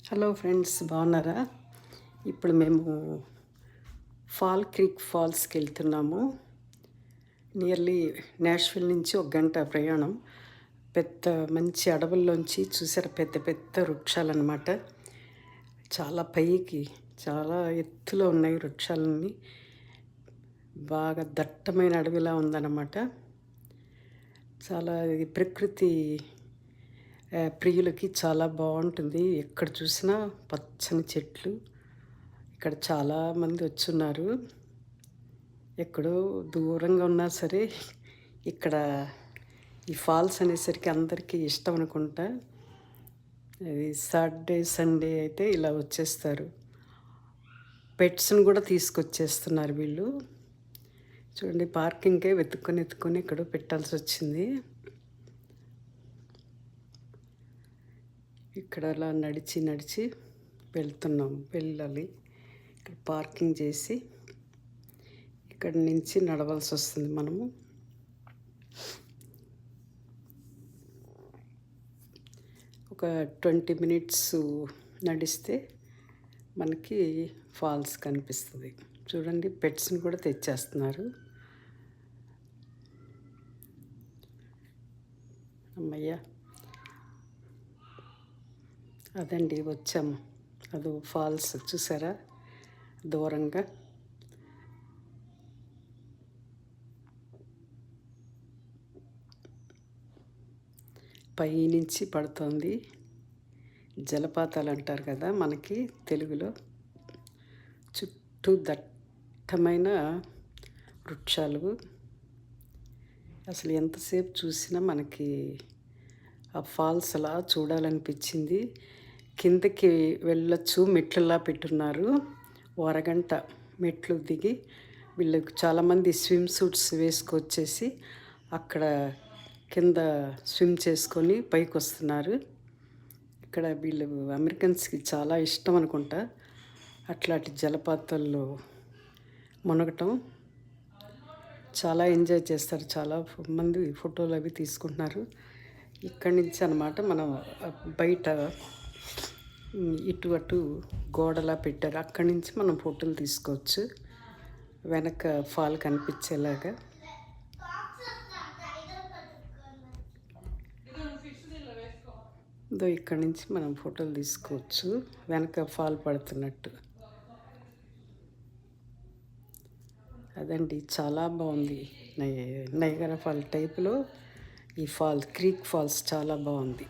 Hello friends, బాగున్నారా? ఇప్పుడు మేము ఫాల్ క్రీక్ ఫాల్స్కి వెళ్తున్నాము. నియర్లీ నాష్విల్ నుంచి 1 గంట ప్రయాణం. పెద్ద మంచి అడవుల్లోంచి చూసారు, పెద్ద పెద్ద వృక్షాలన్నమాట. చాలా పైకి, చాలా ఎత్తులో ఉన్నాయి వృక్షాలన్నీ. బాగా దట్టమైన అడవిలా ఉందన్నమాట. చాలా ఇది ప్రకృతి ప్రియులకి చాలా బాగుంటుంది. ఎక్కడ చూసినా పచ్చని చెట్లు. ఇక్కడ చాలామంది వచ్చున్నారు. ఎక్కడో దూరంగా ఉన్నా సరే ఇక్కడ ఈ ఫాల్స్ అనేసరికి అందరికీ ఇష్టం అనుకుంటా. ఇది సాటర్డే సండే అయితే ఇలా వచ్చేస్తారు. పెట్స్ని కూడా తీసుకొచ్చేస్తున్నారు వీళ్ళు. చూడండి, పార్కింగ్కే వెతుక్కొని ఇక్కడ పెట్టాల్సి వచ్చింది. ఇక్కడ అలా నడిచి వెళ్తున్నాం. వెళ్ళాలి. ఇక్కడ పార్కింగ్ చేసి ఇక్కడ నుంచి నడవాల్సి వస్తుంది మనము. ఒక 20 minutes నడిస్తే మనకి ఫాల్స్ కనిపిస్తుంది. చూడండి, పెట్స్ని కూడా తెచ్చేస్తున్నారు. అమ్మయ్య, అదండి వచ్చాము. అదో ఫాల్స్ చూసారా దూరంగా. పైనుంచి పడుతుంది. జలపాతాలు అంటారు కదా మనకి తెలుగులో. చుట్టూ దట్టమైన వృక్షాలు. అసలు ఎంతసేపు చూసినా మనకి ఆ ఫాల్స్ అలా చూడాలనిపించింది. కిందకి వెళ్ళొచ్చు, మెట్లలా పెట్టున్నారు. అరగంట మెట్లు దిగి వీళ్ళకి చాలామంది స్విమ్ సూట్స్ వేసుకొచ్చేసి అక్కడ కింద స్విమ్ చేసుకొని పైకి వస్తున్నారు. ఇక్కడ వీళ్ళు అమెరికన్స్కి చాలా ఇష్టం అనుకుంటా అట్లాంటి జలపాతాల్లో మునగటం. చాలా ఎంజాయ్ చేస్తారు. చాలా మంది ఫోటోలు అవి తీసుకుంటున్నారు. ఇక్కడి నుంచి అన్నమాట మనం బయట ఇటు అటు గోడలా పెట్టారు. అక్కడి నుంచి మనం ఫోటోలు తీసుకోవచ్చు, వెనక ఫాల్ కనిపించేలాగా. ఇక్కడి నుంచి మనం ఫోటోలు తీసుకోవచ్చు, వెనక ఫాల్ పడుతున్నట్టు. అదండి, చాలా బాగుంది. నయగరా ఫాల్ టైప్లో ఈ క్రీక్ ఫాల్స్ చాలా బాగుంది.